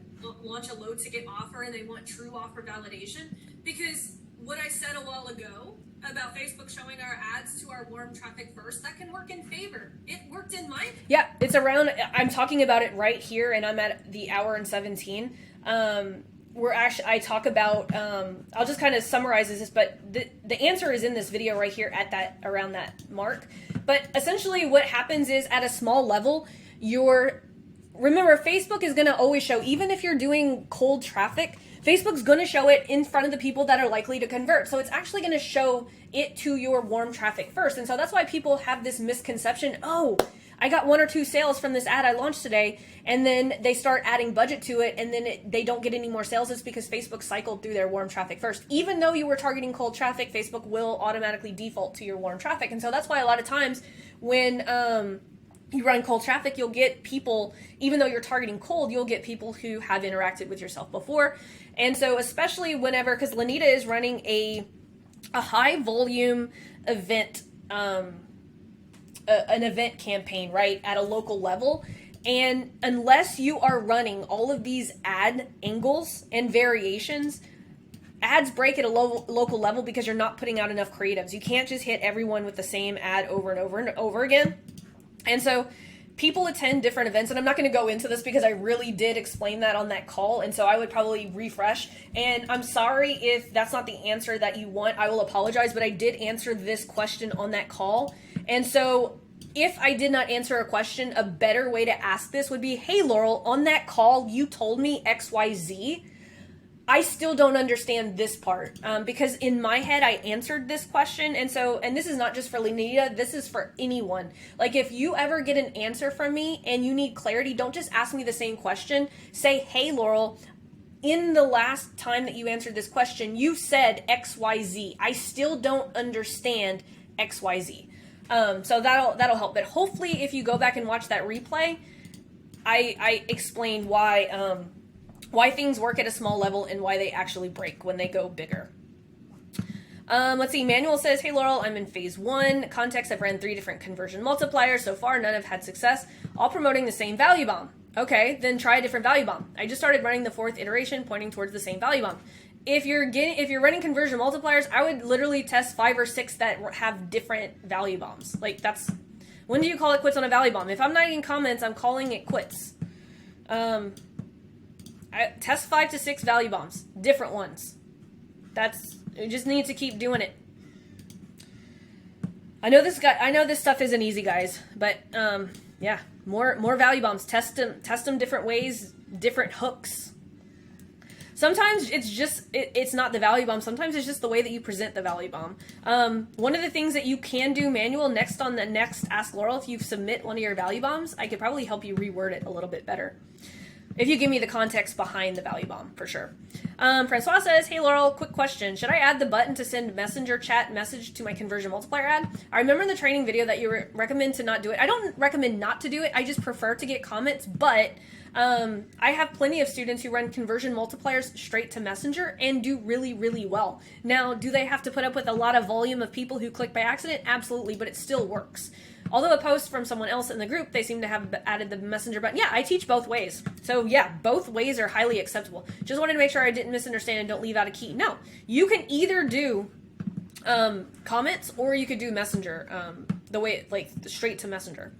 launch a low ticket offer and they want true offer validation, because what I said a while ago about Facebook showing our ads to our warm traffic first, that can work in favor. It worked in my... Yeah, it's around, I'm talking about it right here, and I'm at the hour and 17. I talk about, I'll just kind of summarize this, but the answer is in this video right here at around that mark. But essentially what happens is, at a small level, remember, Facebook is going to always show, even if you're doing cold traffic, Facebook's going to show it in front of the people that are likely to convert. So it's actually going to show it to your warm traffic first. And so that's why people have this misconception, oh, I got 1 or 2 sales from this ad I launched today, and then they start adding budget to it, and then they don't get any more sales. It's because Facebook cycled through their warm traffic first. Even though you were targeting cold traffic, Facebook will automatically default to your warm traffic. And so that's why a lot of times when you run cold traffic, you'll get people, even though you're targeting cold, you'll get people who have interacted with yourself before. And so especially whenever, because Lanita is running a high volume event, an event campaign, right, at a local level. And unless you are running all of these ad angles and variations, ads break at a local level because you're not putting out enough creatives. You can't just hit everyone with the same ad over and over and over again. And so people attend different events, and I'm not going to go into this because I really did explain that on that call, and so I would probably refresh. And I'm sorry if that's not the answer that you want. I will apologize, but I did answer this question on that call. And so if I did not answer a question, a better way to ask this would be, hey, Laurel, on that call, you told me XYZ. I still don't understand this part, because in my head, I answered this question. And this is not just for Lanita, this is for anyone. Like, if you ever get an answer from me and you need clarity, don't just ask me the same question. Say, hey, Laurel, in the last time that you answered this question, you said XYZ. I still don't understand XYZ. So that'll help. But hopefully, if you go back and watch that replay, I explained why things work at a small level and why they actually break when they go bigger. Let's see. Manuel says, hey, Laurel, I'm in phase 1. Context, I've ran 3 different conversion multipliers. So far, none have had success, all promoting the same value bomb. Okay, then try a different value bomb. I just started running the 4th iteration pointing towards the same value bomb. If you're running conversion multipliers, I would literally test 5 or 6 that have different value bombs. Like, when do you call it quits on a value bomb? If I'm not in comments, I'm calling it quits. I test 5 to 6 value bombs, different ones. You just need to keep doing it. I know this stuff isn't easy, guys, but yeah, more value bombs. Test them different ways, different hooks. Sometimes it's not the value bomb. Sometimes it's just the way that you present the value bomb. One of the things that you can do, Manuel, next on the next Ask Laurel, if you submit one of your value bombs, I could probably help you reword it a little bit better. If you give me the context behind the value bomb, for sure. Francois says, hey, Laurel, quick question. Should I add the button to send messenger chat message to my conversion multiplier ad? I remember in the training video that you recommend to not do it. I don't recommend not to do it. I just prefer to get comments, but I have plenty of students who run conversion multipliers straight to messenger and do really, really well. Now, do they have to put up with a lot of volume of people who click by accident? Absolutely, but it still works. Although a post from someone else in the group, they seem to have added the messenger button. Yeah, I teach both ways. So yeah, both ways are highly acceptable. Just wanted to make sure I didn't misunderstand and don't leave out a key. No, you can either do comments, or you could do Messenger, the way, like, straight to Messenger.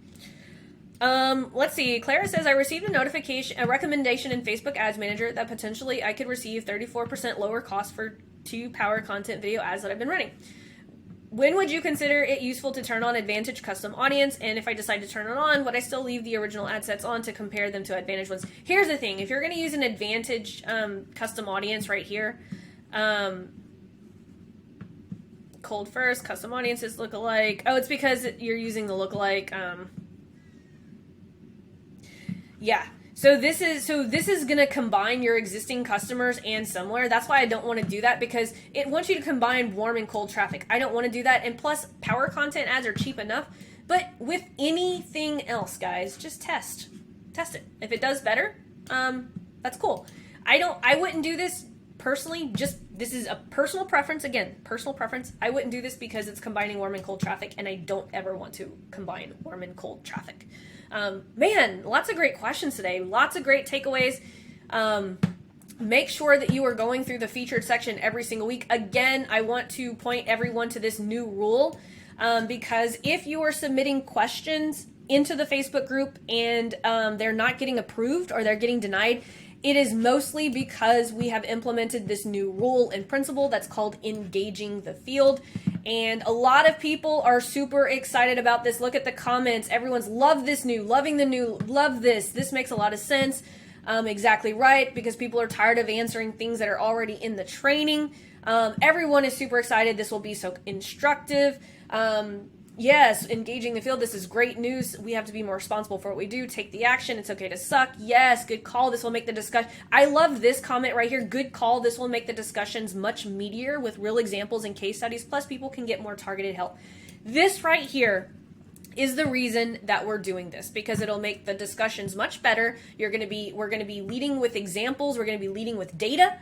Let's see. Clara says, I received a recommendation in Facebook Ads Manager that potentially I could receive 34% lower cost for 2 power content video ads that I've been running. When would you consider it useful to turn on Advantage Custom Audience? And if I decide to turn it on, would I still leave the original ad sets on to compare them to Advantage ones? Here's the thing. If you're going to use an Advantage Custom Audience right here, cold first, custom audiences, lookalike. Oh, it's because you're using the lookalike. Yeah. So this is going to combine your existing customers and similar. That's why I don't want to do that, because it wants you to combine warm and cold traffic. I don't want to do that. And plus, power content ads are cheap enough. But with anything else, guys, just test it. If it does better, that's cool. I wouldn't do this personally. This is a personal preference. Again, personal preference. I wouldn't do this because it's combining warm and cold traffic, and I don't ever want to combine warm and cold traffic. Man, lots of great questions today. Lots of great takeaways. Make sure that you are going through the featured section every single week. Again, I want to point everyone to this new rule, because if you are submitting questions into the Facebook group and they're not getting approved or they're getting denied, it is mostly because we have implemented this new rule and principle that's called engaging the field. And a lot of people are super excited about this. Look at the comments. Everyone's loving the new, love this. This makes a lot of sense. Exactly right, because people are tired of answering things that are already in the training. Everyone is super excited. This will be so instructive. Yes, engaging the field. This is great news. We have to be more responsible for what we do. Take the action. It's okay to suck. Yes, good call. This will make the discussion. I love this comment right here. Good call. This will make the discussions much meatier with real examples and case studies. Plus, people can get more targeted help. This right here is the reason that we're doing this, because it'll make the discussions much better. We're going to be leading with examples. We're going to be leading with data,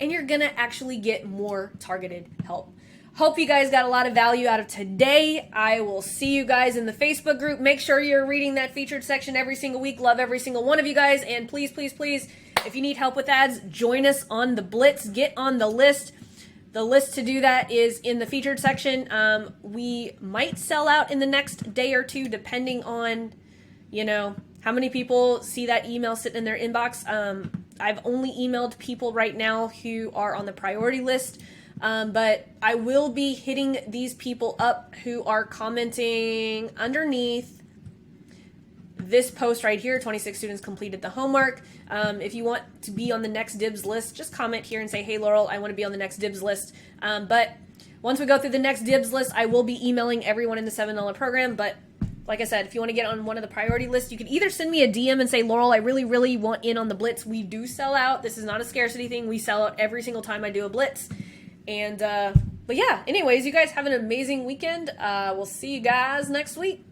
and you're going to actually get more targeted help. Hope you guys got a lot of value out of today. I will see you guys in the Facebook group. Make sure you're reading that featured section every single week. Love every single one of you guys. And please, please, please, if you need help with ads, join us on the Blitz. Get on the list. The list to do that is in the featured section. We might sell out in the next day or two, depending on, how many people see that email sitting in their inbox. I've only emailed people right now who are on the priority list. But I will be hitting these people up who are commenting underneath this post right here. 26 students completed the homework. If you want to be on the next dibs list, just comment here and say, hey, Laurel, I want to be on the next dibs list. But once we go through the next dibs list, I will be emailing everyone in the $7 program. But like I said, if you want to get on one of the priority lists, you can either send me a DM and say, Laurel, I really, really want in on the Blitz. We do sell out. This is not a scarcity thing. We sell out every single time I do a Blitz. And, but yeah, anyways, you guys have an amazing weekend. We'll see you guys next week.